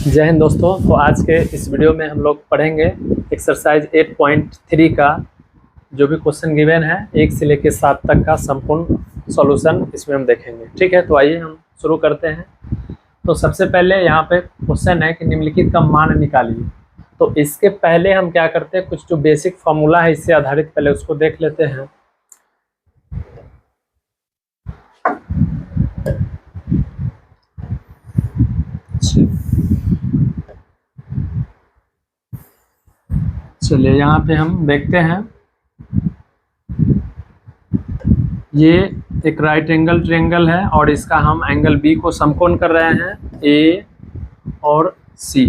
जय हिंद दोस्तों। तो आज के इस वीडियो में हम लोग पढ़ेंगे एक्सरसाइज 8.3 का जो भी क्वेश्चन गिवन है 1 से लेकर 7 तक का संपूर्ण सॉल्यूशन इसमें हम देखेंगे। ठीक है, तो आइए हम शुरू करते हैं। तो सबसे पहले यहाँ पे क्वेश्चन है कि निम्नलिखित का मान निकालिए। तो इसके पहले हम क्या करते हैं, कुछ जो बेसिक फॉर्मूला है इससे आधारित पहले उसको देख लेते हैं। चलिए यहाँ पे हम देखते हैं, ये एक राइट एंगल ट्रायंगल है और इसका हम एंगल बी को समकोण कर रहे हैं ए और सी।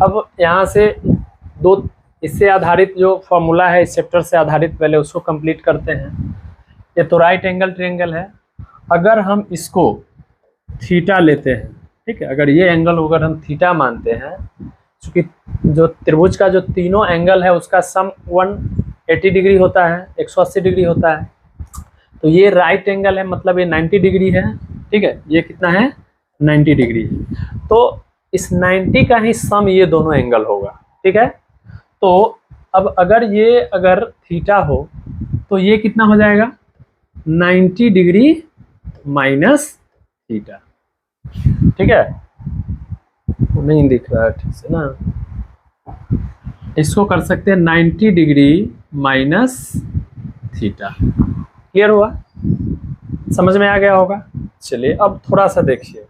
अब यहाँ से दो इससे आधारित जो फॉर्मूला है इस चैप्टर से आधारित पहले उसको कंप्लीट करते हैं। ये तो राइट एंगल ट्रायंगल है, अगर हम इसको थीटा लेते हैं, ठीक है, अगर ये एंगल अगर हम थीटा मानते हैं, क्योंकि जो त्रिभुज का जो तीनों एंगल है उसका सम 180 डिग्री होता है, 180 डिग्री होता है। तो ये राइट एंगल है, मतलब ये 90 डिग्री है। ठीक है, ये कितना है, 90 डिग्री है। तो इस 90 का ही सम ये दोनों एंगल होगा। ठीक है, तो अब अगर थीटा हो तो ये कितना हो जाएगा, 90 डिग्री माइनस थीटा। ठीक है, नहीं दिख रहा है ठीक से ना, इसको कर सकते हैं 90 डिग्री माइनस थीटा। क्लियर हुआ, समझ में आ गया होगा। चलिए अब थोड़ा सा देखिए।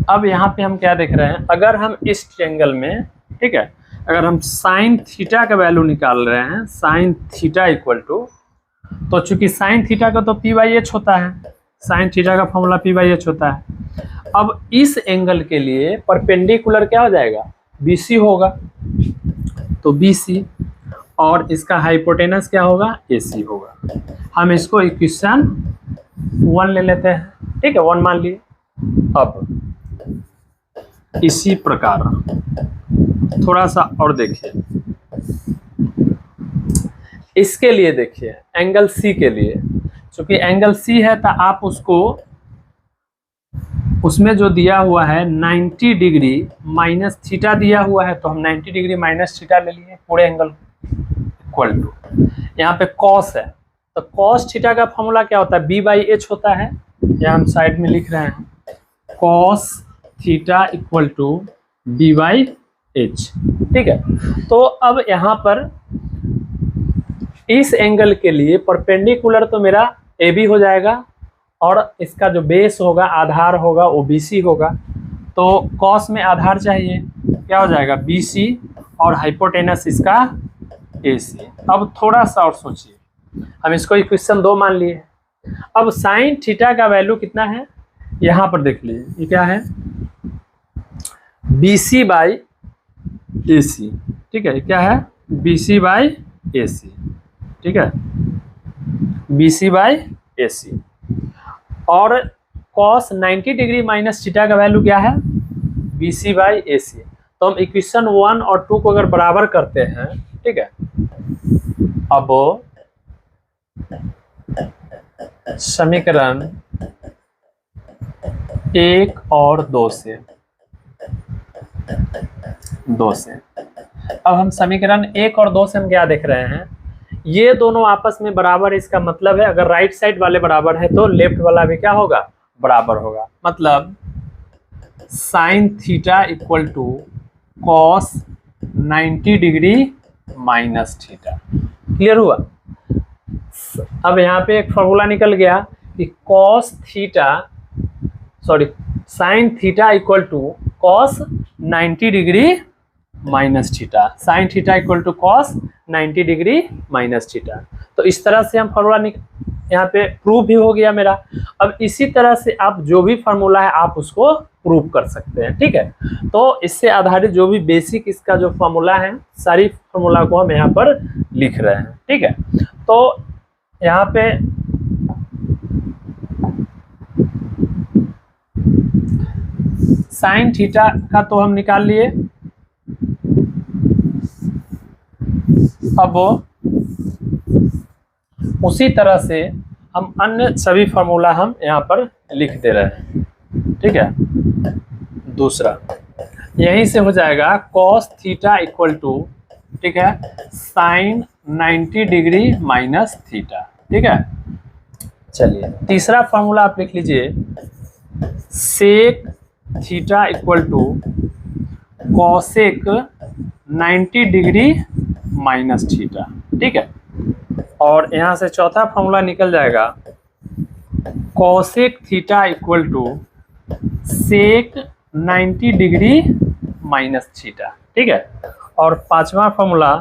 अब यहाँ पे हम क्या देख रहे हैं, अगर हम इस ट्रायंगल में, ठीक है, अगर हम साइन थीटा का वैल्यू निकाल रहे हैं, साइन थीटा इक्वल टू, तो चूंकि साइन थीटा का तो पी बाई एच होता है, साइन थीटा का फॉर्मूला पी बाई एच होता है। अब इस एंगल के लिए परपेंडिकुलर क्या हो जाएगा, BC होगा, तो BC, और इसका हाइपोटेनस क्या होगा, AC होगा। हम इसको इक्वेशन 1 ले लेते हैं। ठीक है, 1 मान लिए। अब इसी प्रकार थोड़ा सा और देखिए, इसके लिए देखिए एंगल C के लिए, क्योंकि एंगल C है तो आप उसमें जो दिया हुआ है 90 डिग्री माइनस थीटा दिया हुआ है, तो हम 90 डिग्री माइनस थीटा ले लिए पूरे एंगल इक्वल टू, यहाँ पे कॉस है तो कॉस थीटा का फॉर्मूला क्या होता है, B बाई एच होता है। यहाँ हम साइड में लिख रहे हैं cos theta equal to B by H. ठीक है, तो अब यहाँ पर इस एंगल के लिए परपेंडिकुलर तो मेरा AB हो जाएगा और इसका जो बेस होगा, आधार होगा, वो BC होगा। तो कॉस में आधार चाहिए, क्या हो जाएगा, BC, और हाइपोटेनस इसका AC। अब थोड़ा सा और सोचिए, हम इसको इक्वेशन 2 मान लिए। अब साइन थीटा का वैल्यू कितना है, यहाँ पर देख लीजिए, ये क्या है, BC बाई AC। ठीक है, क्या है, BC बाई AC। ठीक है, BC बाई AC, और cos 90 डिग्री माइनस थीटा का वैल्यू क्या है, BC बाई AC। तो हम इक्वेशन 1 और 2 को अगर बराबर करते हैं, ठीक है, अब समीकरण 1 और 2 से अब हम समीकरण 1 और 2 से हम क्या देख रहे हैं, ये दोनों आपस में बराबर है। इसका मतलब है अगर राइट साइड वाले बराबर है तो लेफ्ट वाला भी क्या होगा, बराबर होगा। मतलब sine theta equal to cos 90 degree minus theta. Clear हुआ। अब यहाँ पे एक फॉर्मूला निकल गया कि sine theta equal to cos 90 degree minus theta, sine theta equal to cos 90 degree minus theta. तो इस तरह से हम फॉर्मूला यहाँ पे प्रूव भी हो गया मेरा। अब इसी तरह से आप जो भी फार्मूला है आप उसको प्रूव कर सकते हैं। ठीक है, तो इससे आधारित जो भी बेसिक इसका जो फार्मूला है, सारी फार्मूला को हम यहाँ पर लिख रहे हैं। ठीक है, तो यहाँ पे साइन थीटा का तो हम निकाल लिए। अब उसी तरह से हम अन्य सभी फार्मूला हम यहाँ पर लिख दे रहे हैं। ठीक है। दूसरा यहीं से हो जाएगा कॉस थीटा इक्वल टू, ठीक है, साइन 90 डिग्री माइनस थीटा, ठीक है। चलिए तीसरा फॉर्मूला आप लिख लीजिए, sec theta equal to cosec 90 degree minus theta, ठीक है। और यहाँ से चौथा फॉर्मूला निकल जाएगा, cosec theta equal to sec 90 degree minus theta, ठीक है। और पांचवा formula,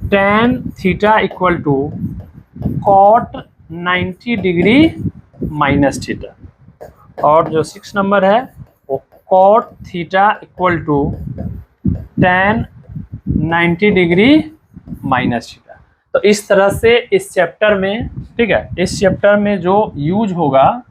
tan theta equal to cot 90 degree minus theta. और जो 6 नंबर है वो cot theta equal to tan 90 degree minus theta. तो इस तरह से इस चैप्टर में, ठीक है, इस चैप्टर में जो यूज होगा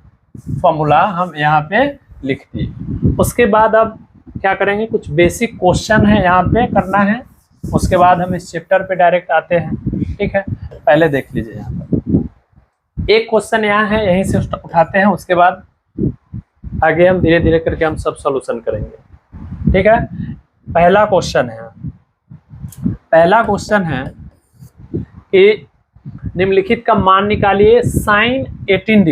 फॉर्मूला हम यहाँ पे लिख दिए। उसके बाद अब क्या करेंगे, कुछ बेसिक क्वेश्चन है यहाँ पे करना है, उसके बाद हम इस चैप्टर पे डायरेक्ट आते हैं, ठीक है। पहले देख लीजिए यहाँ पर एक क्वेश्चन यहाँ है, यहीं से उठाते हैं, उसके बाद आगे हम धीरे धीरे करके हम सब सॉल्यूशन करेंगे, ठीक है। पहला क्वेश्चन है कि निम्नलिखित का मान निकालिए, sine 18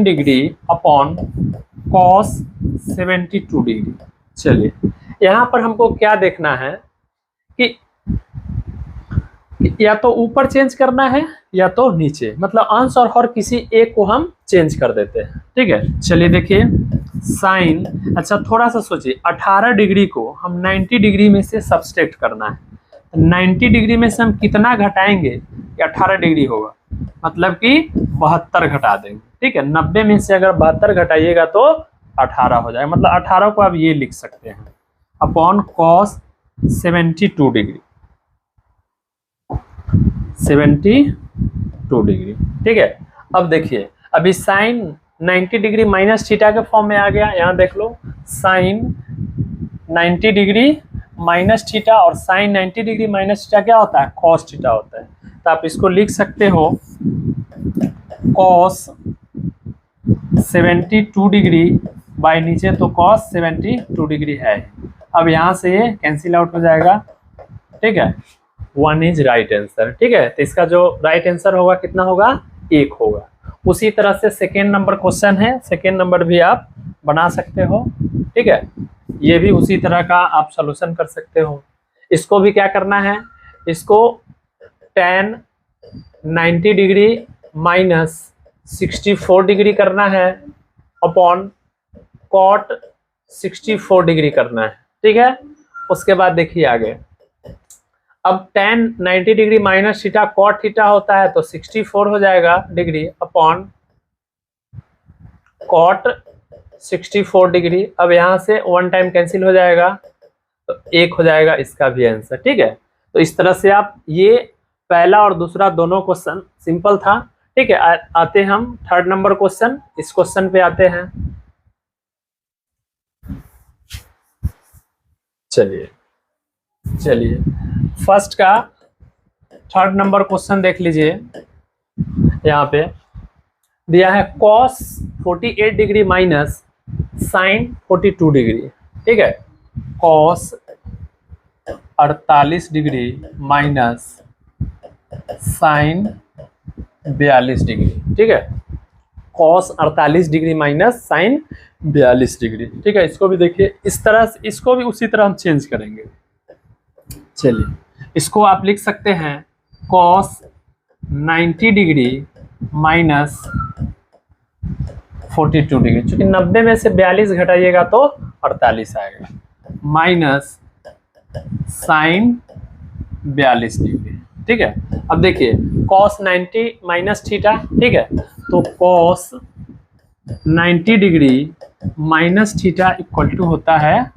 degree upon cos 72 degree. चलिए यहाँ पर हमको क्या देखना है कि या तो ऊपर चेंज करना है या तो नीचे, मतलब अंश और हर किसी एक को हम चेंज कर देते हैं, ठीक है। चलिए देखिए साइन, अच्छा थोड़ा सा सोचिए, 18 डिग्री को हम 90 डिग्री में से सब्सट्रैक्ट करना है, 90 डिग्री में से हम कितना घटाएंगे कि 18 डिग्री होगा, मतलब कि 72 घटा देंगे, ठीक है। 90 में से अगर 72 घटाइएगा तो 18 हो जाएगा, मतलब 18 को आप ये लिख सकते हैं अपॉन कॉस 72 डिग्री, 72 डिग्री, ठीक है। अब देखिए अभी साइन 90 डिग्री माइनस थीटा के फॉर्म में आ गया, यहाँ देख लो, साइन 90 डिग्री माइनस थीटा, और साइन 90 डिग्री माइनस थीटा क्या होता है, कॉस थीटा होता है। तो आप इसको लिख सकते हो कॉस 72 डिग्री बाय नीचे तो कॉस 72 डिग्री है। अब यहाँ से ये कैंसिल आउट हो जाएगा, ठीक है, 1 इज राइट आंसर, ठीक है। तो इसका जो राइट आंसर होगा कितना होगा, 1 होगा। उसी तरह से सेकेंड नंबर क्वेश्चन है, सेकेंड नंबर भी आप बना सकते हो, ठीक है। ये भी उसी तरह का आप सॉल्यूशन कर सकते हो। इसको भी क्या करना है, इसको tan 90 डिग्री माइनस 64 डिग्री करना है अपॉन कॉट 64 डिग्री करना है, ठीक है। उसके बाद देखिए आगे, अब tan 90 degree minus theta cot theta होता है तो 64 हो जाएगा डिग्री अपॉन कॉट 64 डिग्री। अब यहाँ से 1 टाइम कैंसिल हो जाएगा तो 1 हो जाएगा इसका भी आंसर, ठीक है। तो इस तरह से आप, ये पहला और दूसरा दोनों क्वेश्चन सिंपल था, ठीक है। आते हम थर्ड नंबर क्वेश्चन, इस क्वेश्चन पे आते हैं। चलिए फर्स्ट का थर्ड नंबर क्वेश्चन देख लीजिए, यहाँ पे दिया है cos 48 degree minus sine 42 degree, ठीक है। Cos 48 degree minus sine 42 degree, ठीक है। Cos 48 degree minus sine 42 degree, ठीक है। इसको भी देखिए इस तरह से, इसको भी उसी तरह हम चेंज करेंगे। चलिए इसको आप लिख सकते हैं कॉस 90 डिग्री माइनस 42 डिग्री, चूंकि 90 में से 42 घटाइएगा तो 48 आएगा, माइनस साइन 42 डिग्री, ठीक है। अब देखिए कॉस 90 माइनस थीटा, ठीक है, तो cos 90 degree minus theta equal to होता है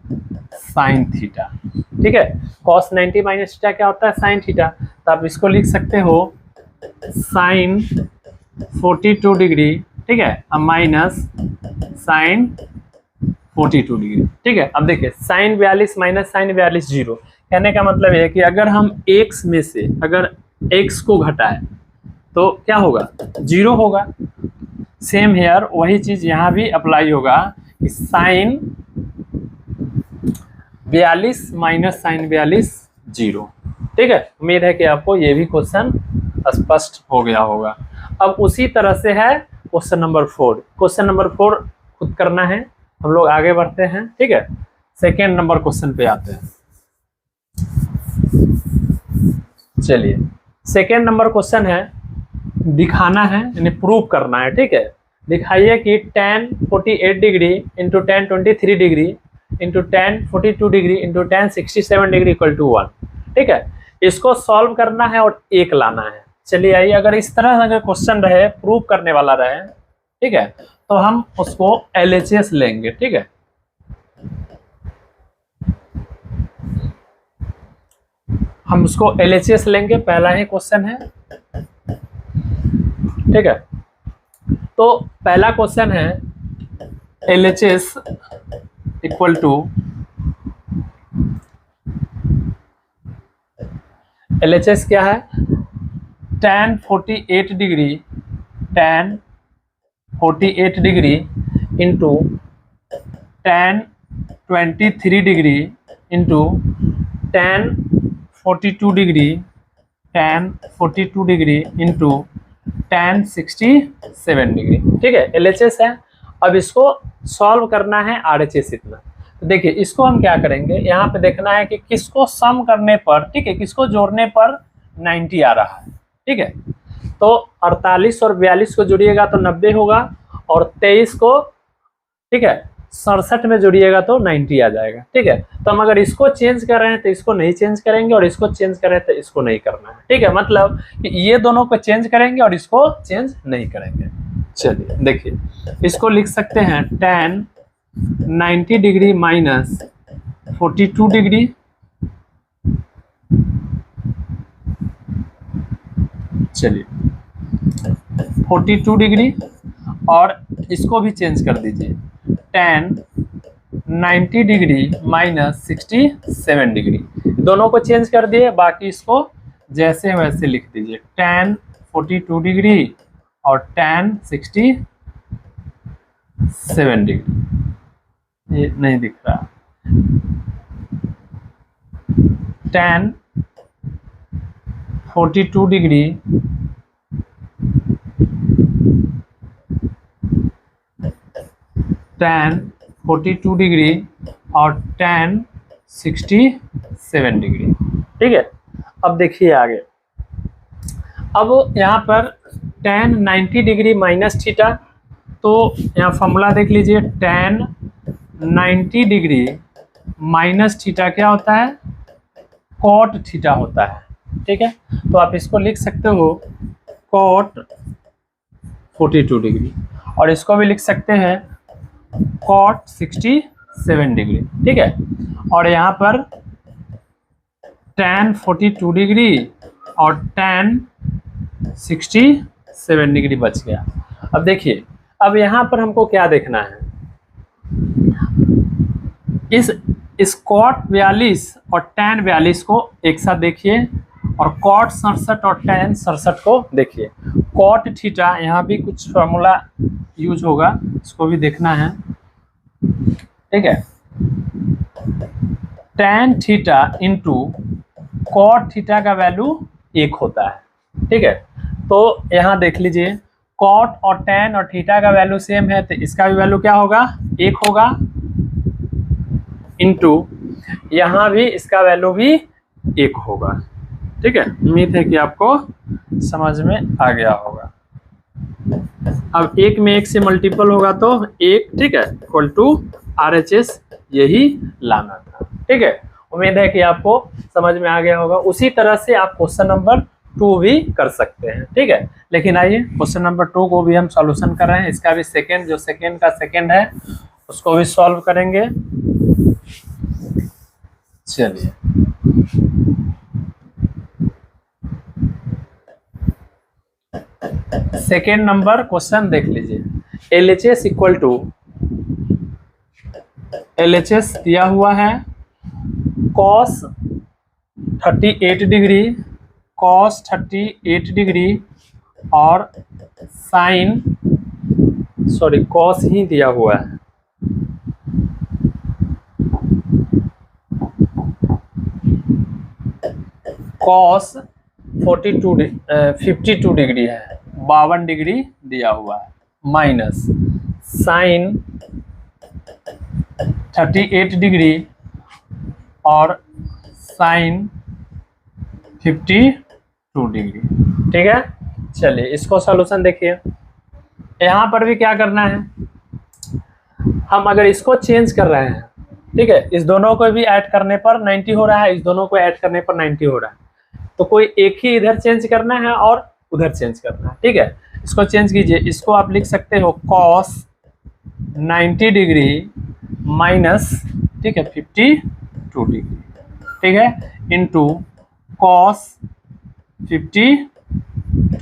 साइन थीटा, ठीक है। कॉस 90 माइनस थीटा क्या होता है, साइन थीटा। तो आप इसको लिख सकते हो साइन 42 डिग्री, ठीक है, अब माइनस साइन 42 डिग्री, ठीक है। अब देखिए साइन 42 माइनस साइन 42 0, कहने का मतलब है कि अगर हम x में से अगर x को घटाएं तो क्या होगा, 0 होगा। सेम हेयर वही चीज यहाँ भी अप्लाई होगा कि साइन 42 माइनस साइन 42 0। ठीक है, उम्मीद है कि आपको ये भी क्वेश्चन स्पष्ट हो गया होगा। अब उसी तरह से है क्वेश्चन नंबर 4। क्वेश्चन नंबर 4 खुद करना है, हम लोग आगे बढ़ते हैं। ठीक है, सेकेंड नंबर क्वेश्चन पे आते हैं। चलिए, सेकेंड नंबर क्वेश्चन है, दिखाना है यानी प्रूव करना है। ठीक है, दिखाइए कि tan 48 degree into tan 23 degree into tan 42 degree into tan 67 degree equal to 1। ठीक है, इसको सॉल्व करना है और 1 लाना है। चलिए आइए, अगर इस तरह अगर क्वेश्चन रहे, प्रूव करने वाला रहे, ठीक है, तो हम उसको LHS लेंगे। ठीक है, हम उसको LHS लेंगे, पहला ही क्वेश्चन है। ठीक है, तो पहला क्वेश्चन है LHS इक्वल टू, LHS क्या है, tan 48 degree tan 48 degree into tan 23 degree into tan 42 degree tan 42 degree into tan 67 degree. ठीक है, LHS है। अब इसको सॉल्व करना है RHS इतना। तो देखिए, इसको हम क्या करेंगे, यहाँ पे देखना है कि किसको सम करने पर, ठीक है, किसको जोड़ने पर 90 आ रहा है। ठीक है, तो 48 और 42 को जोड़िएगा तो 90 होगा, और 23 को, ठीक है, 67 में जोड़िएगा तो 90 आ जाएगा। ठीक है, तो हम अगर इसको चेंज कर रहे हैं तो इसको नहीं चेंज करेंगे, और इसको चेंज कर रहे हैं तो इसको नहीं करना है। ठीक है, मतलब कि ये दोनों को चेंज करेंगे और इसको चेंज नहीं करेंगे। चलिए देखिए, इसको लिख सकते हैं tan 90 डिग्री माइनस 42 डिग्री, चलिए 42 डिग्री, और इसको भी चेंज कर दीजिए tan 90 डिग्री माइनस 67 डिग्री। दोनों को चेंज कर दिए, बाकी इसको जैसे वैसे लिख दीजिए, tan 42 डिग्री और tan 67 डिग्री। ये नहीं दिख रहा, tan 42 डिग्री tan 42 डिग्री और tan 67 डिग्री। ठीक है, अब देखिए आगे। अब यहाँ पर tan 90 डिग्री माइनस थीटा, तो यहाँ फॉर्मूला देख लीजिए, tan 90 डिग्री माइनस थीटा क्या होता है, cot थीटा होता है। ठीक है, तो आप इसको लिख सकते हो cot 42 डिग्री, और इसको भी लिख सकते हैं cot 67 डिग्री। ठीक है, और यहाँ पर tan 42 डिग्री और tan 67 डिग्री बच गया। अब देखिए, अब यहाँ पर हमको क्या देखना है, इस cot 42 और tan 42 को एक साथ देखिए, और cot 67 और tan 67 को देखिए। cot थीटा, यहाँ भी कुछ फॉर्मूला यूज होगा, इसको भी देखना है। ठीक है, tan theta into cot theta का वैल्यू 1 होता है। ठीक है, तो यहाँ देख लीजिए, cot और tan और थीटा का वैल्यू सेम है, तो इसका भी वैल्यू क्या होगा, 1 होगा, इंटू यहाँ भी इसका वैल्यू भी 1 होगा। ठीक है, उम्मीद है कि आपको समझ में आ गया होगा। अब 1 में 1 से मल्टीपल होगा तो 1, ठीक है, इक्वल टू RHS, यही लाना था। ठीक है, उम्मीद है कि आपको समझ में आ गया होगा। उसी तरह से आप क्वेश्चन नंबर 2 भी कर सकते हैं। ठीक है, लेकिन आइए क्वेश्चन नंबर 2 को भी हम सॉल्यूशन कर रहे हैं। इसका भी सेकेंड, जो सेकेंड का सेकेंड है, उसको भी सॉल्व करेंगे। चलिए, सेकेंड नंबर क्वेश्चन देख लीजिए। LHS इक्वल टू, LHS दिया हुआ है cos 38 डिग्री, cos 38 डिग्री और साइन, सॉरी कॉस ही दिया हुआ है, कॉस 52 डिग्री है, 52 डिग्री दिया हुआ है, माइनस साइन 38 डिग्री और साइन 52 डिग्री। ठीक है, चलिए इसको सॉल्यूशन देखिए। यहाँ पर भी क्या करना है, हम अगर इसको चेंज कर रहे हैं, ठीक है, इस दोनों को भी ऐड करने पर 90 हो रहा है, इस दोनों को ऐड करने पर 90 हो रहा है, तो कोई एक ही इधर चेंज करना है और उधर चेंज करना है। ठीक है, इसको चेंज कीजिए, इसको आप लिख सकते हो कॉस 90 डिग्री माइनस, ठीक है, 52 डिग्री, ठीक है, इनटू कॉस 52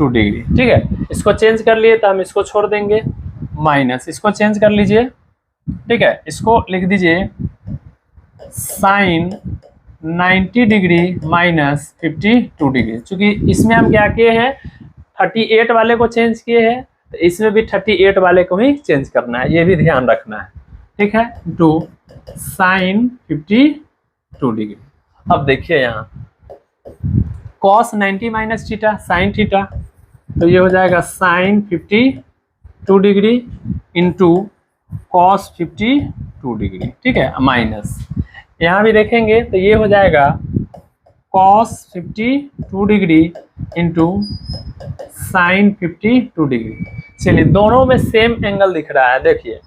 डिग्री। ठीक है, इसको चेंज कर लिए तो हम इसको छोड़ देंगे, माइनस इसको चेंज कर लीजिए। ठीक है, इसको लिख दीजिए साइन 90 डिग्री माइनस 52 डिग्री। चूंकि इसमें हम क्या किए हैं, 38 वाले को चेंज किए हैं, तो इसमें भी 38 वाले को ही चेंज करना है, ये भी ध्यान रखना है। ठीक है, टू साइन 52 डिग्री। अब देखिए यहाँ cos 90 minus theta sine theta, तो ये हो जाएगा sine 52 degree into cos 52 degree. ठीक है, माइनस यहाँ भी देखेंगे तो ये हो जाएगा cos 52 degree into sine 52 degree. चलिए दोनों में सेम एंगल दिख रहा है, देखिए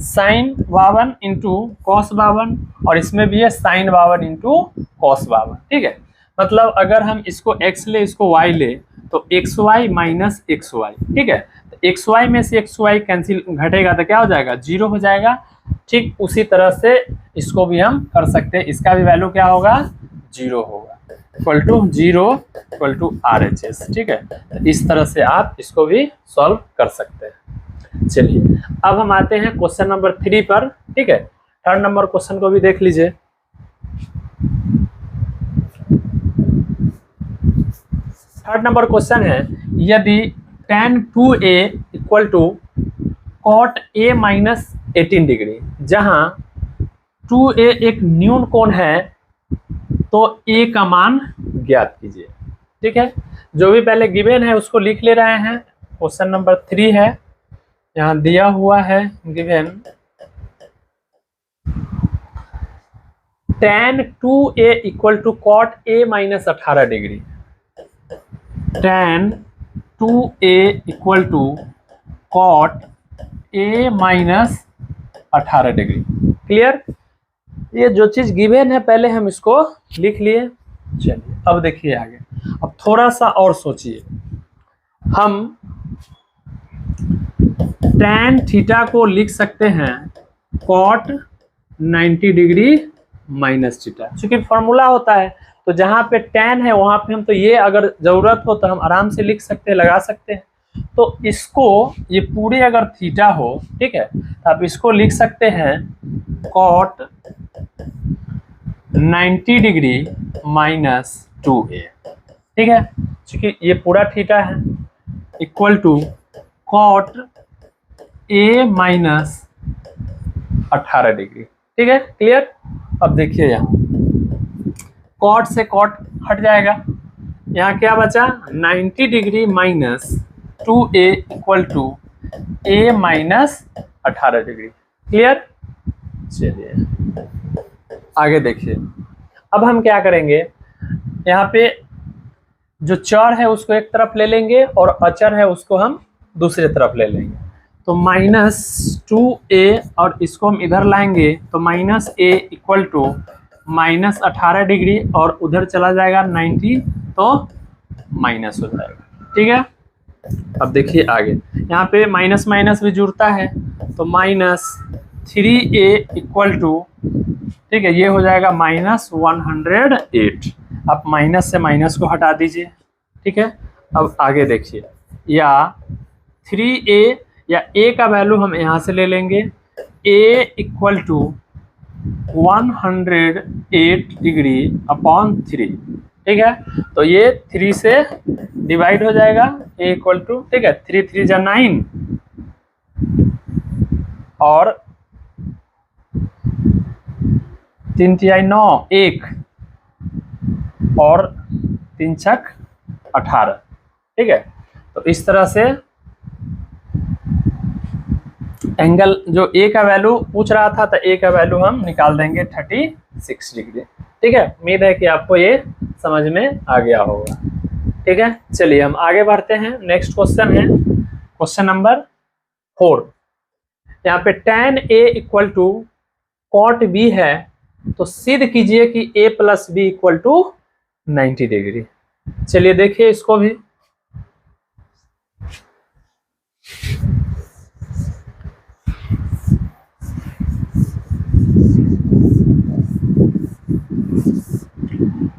साइन 52 इंटू कॉस 52 और इसमें भी है साइन 52 इंटू कॉस 52। ठीक है, मतलब अगर हम इसको x ले इसको y ले तो xy माइनस xy। ठीक है, तो xy में से xy कैंसिल घटेगा तो क्या हो जाएगा, 0 हो जाएगा। ठीक उसी तरह से इसको भी हम कर सकते हैं, इसका भी वैल्यू क्या होगा, 0 होगा, equal to 0 equal to RHS। ठीक है, तो इस तरह से आप इसको भी सॉल्व कर सकते हैं। चलिए अब हम आते हैं क्वेश्चन नंबर 3 पर। ठीक है, थर्ड नंबर क्वेश्चन को भी देख लीजिए। थर्ड नंबर क्वेश्चन है, यदि tan 2a equal to cot a minus 18 degree, जहां 2a एक न्यून कोण है तो a का मान ज्ञात कीजिए। ठीक है, जो भी पहले गिवन है उसको लिख ले रहे हैं। क्वेश्चन नंबर 3 है, यहाँ दिया हुआ है given tan 2a equal to cot a minus 18 degree, tan 2a equal to cot a minus 18 degree. Clear, ये जो चीज गिवन है पहले हम इसको लिख लिए। चलिए अब देखिए आगे, अब थोड़ा सा और सोचिए, हम tan थीटा को लिख सकते हैं cot 90 डिग्री माइनस थीटा, क्योंकि फॉर्मूला होता है, तो जहां पे tan है वहां पे हम तो ये अगर जरूरत हो तो हम आराम से लिख सकते हैं, लगा सकते हैं। तो इसको ये पूरे अगर थीटा हो, ठीक है, तो आप इसको लिख सकते हैं cot 90 डिग्री माइनस 2a। ठीक है, क्योंकि ये पूरा थीटा है, equal to cot a minus 18 degree. ठीक है, क्लियर। अब देखिए यहाँ कॉट से कॉट हट जाएगा, यहाँ क्या बचा, 90 degree minus 2a equal to a minus 18 degree. Clear, चलिए आगे देखिए। अब हम क्या करेंगे, यहाँ पे जो चर है उसको एक तरफ ले लेंगे और अचर है उसको हम दूसरे तरफ ले लेंगे, तो माइनस 2a और इसको हम इधर लाएंगे तो minus a equal to minus 18 degree और उधर चला जाएगा 90 तो माइनस हो जाएगा। ठीक है, अब देखिए आगे, यहाँ पे माइनस माइनस भी जुड़ता है, तो माइनस 3a इक्वल टू, ठीक है, ये हो जाएगा माइनस 108। आप माइनस से माइनस को हटा दीजिए। ठीक है, अब आगे देखिए, या 3a या a का वैल्यू हम यहाँ से ले लेंगे, a equal to 108 degree upon 3। ठीक है। तो ये 3 से डिवाइड हो जाएगा, a इक्वल टू, ठीक है, 3 3 जा 9 और 3 3 9 1 और 3 छक 18, ठीक है। तो इस तरह से एंगल जो a का वैल्यू पूछ रहा था, तो a का वैल्यू हम निकाल देंगे 36 डिग्री, ठीक है। उम्मीद है कि आपको ये समझ में आ गया होगा, ठीक है। चलिए हम आगे बढ़ते हैं। नेक्स्ट क्वेश्चन है क्वेश्चन नंबर 4। यहाँ पे tan a equal to cot b है, तो सिद्ध कीजिए कि a plus B equal to 90 degree. चलिए देखिए इसको भी।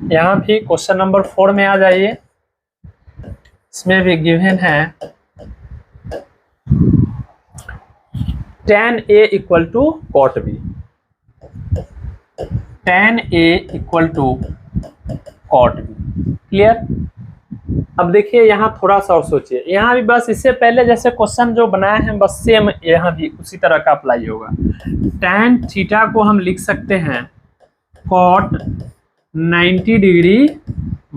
यहाँ भी क्वेश्चन नंबर 4 में आ जाइए। इसमें भी गिवन है tan a equal to cot b, tan a equal to cot b। Clear. अब देखिए यहाँ थोड़ा सा और सोचिए, यहाँ भी बस इससे पहले जैसे क्वेश्चन जो बनाए हैं बस सेम यहाँ भी उसी तरह का अप्लाई होगा। tan थीटा को हम लिख सकते हैं cot 90 डिग्री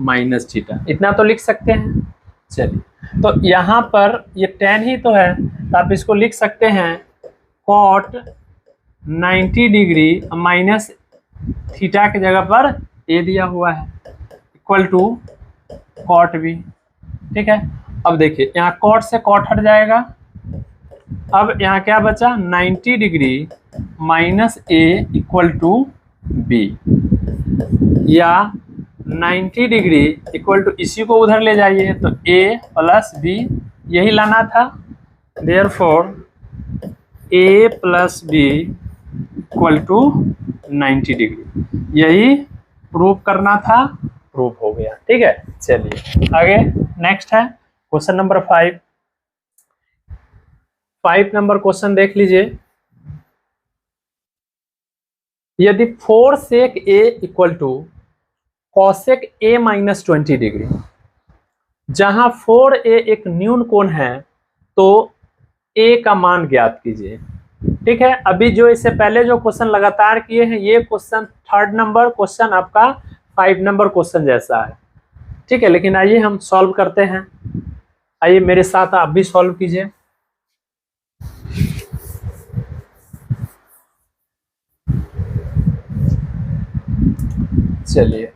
माइनस थीटा, इतना तो लिख सकते हैं। चलिए तो यहाँ पर ये tan ही तो है, तो आप इसको लिख सकते हैं cot 90 डिग्री माइनस थीटा की जगह पर a दिया हुआ है इक्वल टू cot b, ठीक है। अब देखिए यहाँ cot से cot हट जाएगा, अब यहाँ क्या बचा 90 degree minus a equal to b, या 90 डिग्री इक्वल टू इसी को उधर ले जाइए तो a प्लस b, यही लाना था। Therefore a plus b equal to 90 degree, यही प्रूव करना था, प्रूव हो गया, ठीक है। चलिए आगे नेक्स्ट है क्वेश्चन नंबर 5 नंबर क्वेश्चन देख लीजिए। यदि 4 sec a equal to cosec a minus 20 degree, जहां 4a एक न्यून कोण है तो a का मान ज्ञात कीजिए, ठीक है। अभी जो इससे पहले जो क्वेश्चन लगातार किए हैं ये क्वेश्चन 3rd नंबर क्वेश्चन आपका 5 नंबर क्वेश्चन जैसा है, ठीक है। लेकिन आइए हम सॉल्व करते हैं, आइए मेरे साथ आप भी सॉल्व कीजिए। चलिए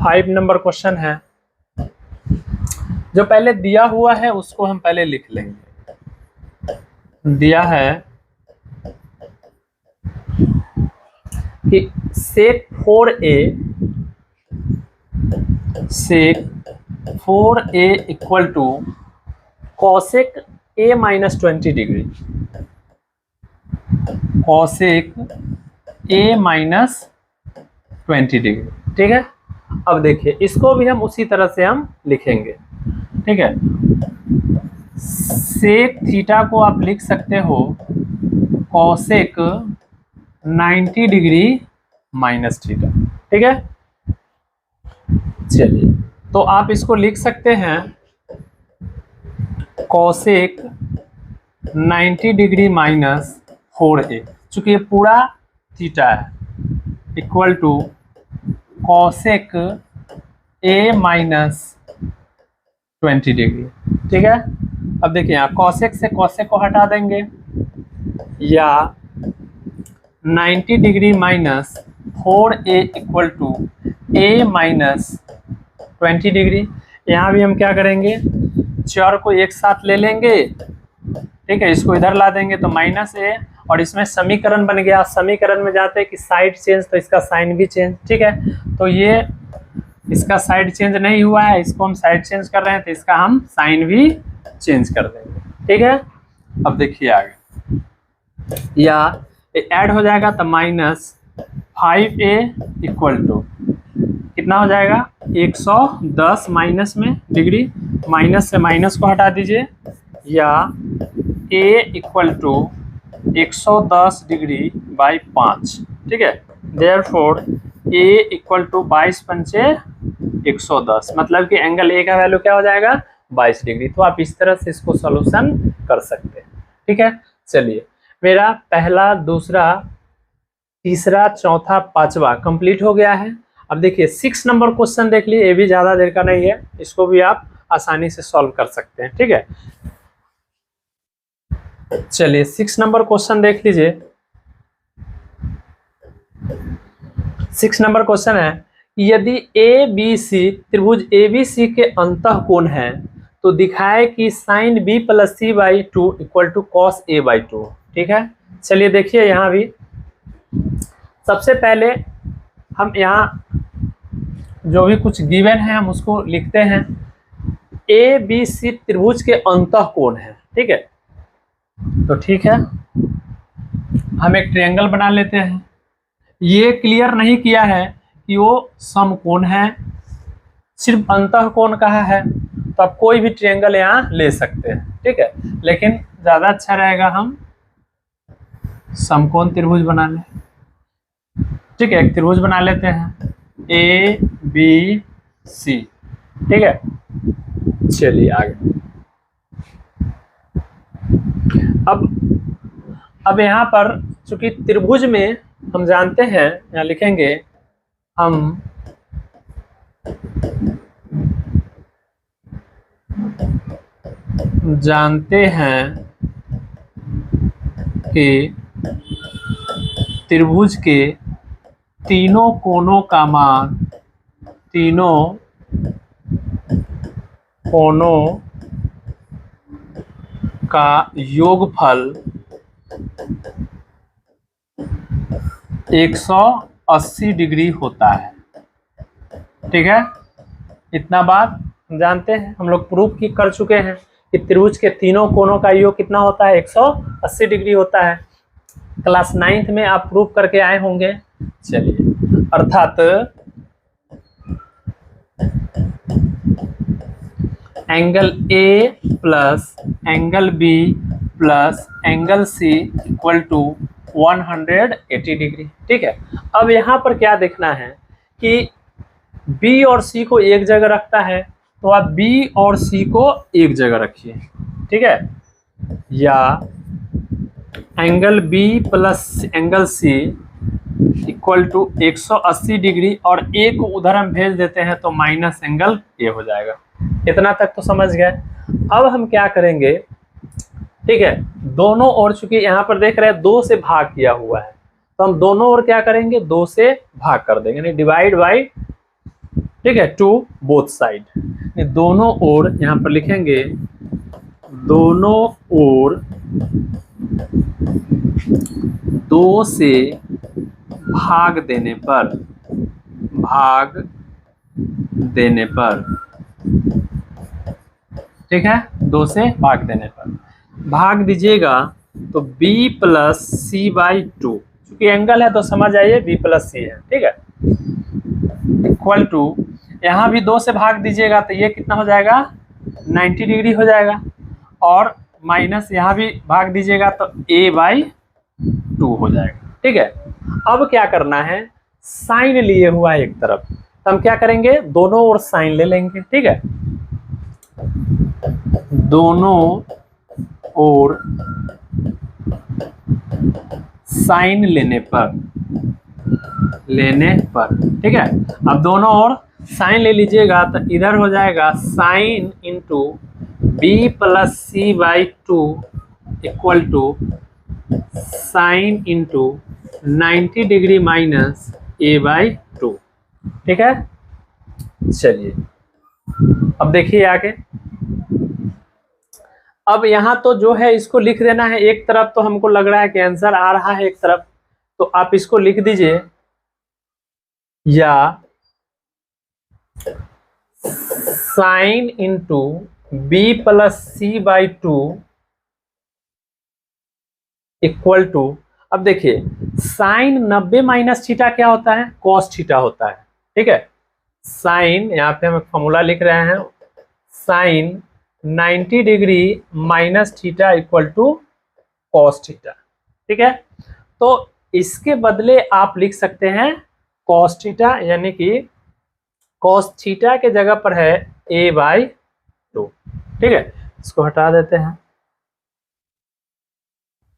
5 नंबर क्वेश्चन है, जो पहले दिया हुआ है उसको हम पहले लिख लेंगे। दिया है कि sec 4a equal to cosec a minus 20 degree, cosec a minus 20 degree, ठीक है। अब देखिए इसको भी हम उसी तरह से हम लिखेंगे, ठीक है। सेक थीटा को आप लिख सकते हो cosec 90 डिग्री माइनस थीटा, ठीक है। चलिए तो आप इसको लिख सकते हैं cosec 90 डिग्री माइनस 4a, चूंकि ये पूरा थीटा है, equal to cosec a minus 20 degree, ठीक है। अब देखिए यहाँ cosec से cosec को हटा देंगे, या 90 degree minus 4a equal to a minus 20 degree. यहाँ भी हम क्या करेंगे, चर को एक साथ ले लेंगे, ठीक है, इसको इधर ला देंगे तो माइनस a, और इसमें समीकरण बन गया। समीकरण में जाते हैं कि साइड चेंज तो इसका साइन भी चेंज, ठीक है। तो ये इसका साइड चेंज नहीं हुआ है, इसको हम साइड चेंज कर रहे हैं तो इसका हम साइन भी चेंज कर देंगे, ठीक है। अब देखिए आगे, या ऐड हो जाएगा तो माइनस 5a इक्वल टू कितना हो जाएगा 110 माइनस में डिग्री, माइनस से माइनस को हटा दीजिए, या a equal to 110 degree by 5, ठीक है। देयरफॉर ए इक्वल टू 22 पंचे 110, मतलब कि एंगल ए का वैल्यू क्या हो जाएगा 22 डिग्री। तो आप इस तरह से इसको सॉल्यूशन कर सकते हैं। ठीक है, चलिए मेरा पहला, दूसरा, तीसरा, चौथा, पांचवा कंप्लीट हो गया है। अब देखिए 6 नंबर क्वेश्चन देख लिए, ये भी ज्यादा देर का नहीं है, इसको भी आप आसानी से सॉल्व कर सकते हैं। ठीक है, चलिए 6 नंबर क्वेश्चन देख लीजिए। 6 नंबर क्वेश्चन है, यदि ए बी सी त्रिभुज ए बी सी के अंतःकोण है तो दिखाए कि sine B plus C by two equal to cos A by two. ठीक है, चलिए देखिए यहाँ भी सबसे पहले हम यहाँ जो भी कुछ गिवन है हम उसको लिखते हैं। ए बी सी त्रिभुज के अंतःकोण है। ठीक है, तो ठीक है हम एक ट्रायंगल बना लेते हैं। ये क्लियर नहीं किया है कि वो समकोण है, सिर्फ अंतःकोण कहा है, तो आप कोई भी ट्रायंगल यहाँ ले सकते हैं। ठीक है, लेकिन ज्यादा अच्छा रहेगा हम समकोण त्रिभुज बना लें। ठीक है, एक त्रिभुज बना लेते हैं ए बी सी। ठीक है, चलिए आगे। अब यहाँ पर चूंकि त्रिभुज में हम जानते हैं, यहाँ लिखेंगे हम जानते हैं कि त्रिभुज के तीनों कोणों का मान, तीनों कोणों का योगफल 180 डिग्री होता है। ठीक है, इतना बात हम जानते हैं, हम लोग प्रूफ की कर चुके हैं कि त्रिभुज के तीनों कोणों का योग कितना होता है 180 डिग्री होता है। क्लास 9th में आप प्रूफ करके आए होंगे। चलिए, अर्थात angle A plus angle B plus angle C equal to 180 degree. ठीक है, अब यहाँ पर क्या देखना है कि बी और सी को एक जगह रखता है, तो आप बी और सी को एक जगह रखिए। ठीक है, या angle B plus angle C equal to 180 degree और ए को उधर हम भेज देते हैं तो माइनस एंगल ए हो जाएगा। इतना तक तो समझ गए। अब हम क्या करेंगे, ठीक है, दोनों ओर चूंकि यहाँ पर देख रहे हैं 2 से भाग किया हुआ है, तो हम दोनों ओर क्या करेंगे 2 से भाग कर देंगे, यानी डिवाइड बाई, ठीक है, टू बोथ साइड। दोनों ओर यहाँ पर लिखेंगे, दोनों ओर 2 से भाग देने पर, ठीक है, 2 से भाग देने पर भाग दीजिएगा तो b plus C by two, चूंकि एंगल है तो समझ आइए b प्लस सी है। ठीक है, इक्वल टू यहाँ भी 2 से भाग दीजिएगा तो ये कितना हो जाएगा 90 डिग्री हो जाएगा, और माइनस यहाँ भी भाग दीजिएगा तो a बाई 2 हो जाएगा। ठीक है, अब क्या करना है, साइन लिए हुआ है एक तरफ, तो हम क्या करेंगे दोनों ओर साइन ले लेंगे। ठीक है, दोनों ओर साइन लेने पर, ठीक है, अब दोनों ओर साइन ले लीजिएगा तो इधर हो जाएगा sine into B plus C by two equal to sine into 90 degree minus A by two. ठीक है, चलिए अब देखिए आगे। अब यहाँ तो जो है इसको लिख देना है एक तरफ, तो हमको लग रहा है कि आंसर आ रहा है एक तरफ, तो आप इसको लिख दीजिए, या sine into B plus C by two equal to, अब देखिए साइन 90 माइनस थीटा क्या होता है, कॉस थीटा होता है। ठीक है, साइन यहाँ पे हम फॉर्मूला लिख रहे हैं, sine 90 degree minus theta equal to cos theta. ठीक है, तो इसके बदले आप लिख सकते हैं cos थीटा, यानी कि cos थीटा के जगह पर है a/2। ठीक है, इसको हटा देते हैं।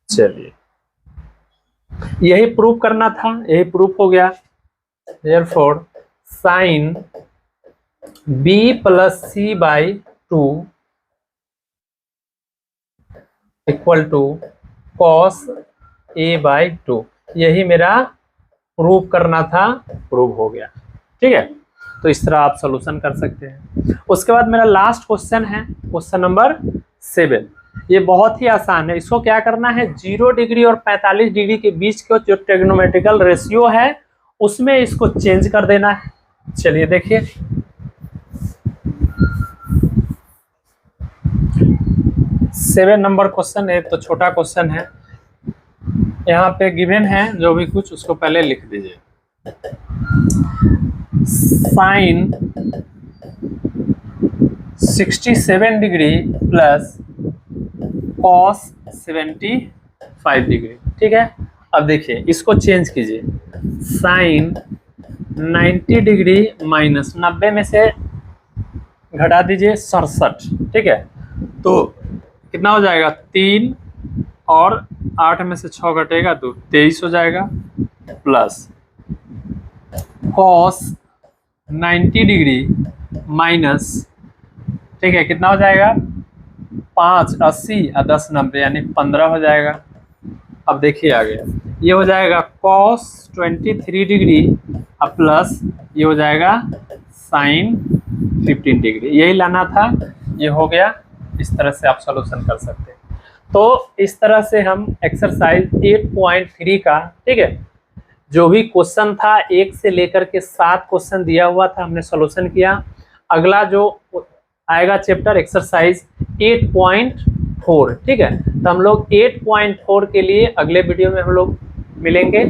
चलिए, यही प्रूफ करना था, यही प्रूफ हो गया। therefore sin b + c/2 equal to cos a/2, यही मेरा प्रूफ करना था, प्रूफ हो गया। ठीक है, तो इस तरह आप सॉल्यूशन कर सकते हैं। उसके बाद मेरा लास्ट क्वेश्चन है, क्वेश्चन नंबर 7। ये बहुत ही आसान है। इसको क्या करना है, 0 डिग्री और 45 डिग्री के बीच का जो ट्रिग्नोमेट्रिकल रेशियो है उसमें इसको चेंज कर देना है। चलिए देखिए, सेवन नंबर क्वेश्चन है, तो छोटा क्वेश्चन है। यहाँ पे गिवन है जो भी कुछ, उसको पहले लिख दीजिए। Sine 67 degree plus cos 75 degree. ठीक है, अब देखिए इसको चेंज कीजिए। साइन 90 डिग्री माइनस 90 में से घटा दीजिए 67। ठीक है, तो कितना हो जाएगा, 3 और 8 में से 6 घटेगा तो 23 हो जाएगा, प्लस कॉस 90 डिग्री माइनस, ठीक है, कितना हो जाएगा, 5 80 और 10 90 यानी 15 हो जाएगा। अब देखिए आ गया, ये हो जाएगा कॉस 23 डिग्री और प्लस ये हो जाएगा साइन 15 डिग्री, यही लाना था, ये हो गया। इस तरह से आप सॉल्यूशन कर सकते हैं। तो इस तरह से हम एक्सरसाइज 8.3 का, ठीक है, जो भी क्वेश्चन था 1 से लेकर के 7 क्वेश्चन दिया हुआ था, हमने सॉल्यूशन किया। अगला जो आएगा चैप्टर एक्सरसाइज 8.4, ठीक है, तो हम लोग 8.4 के लिए अगले वीडियो में हम लोग मिलेंगे।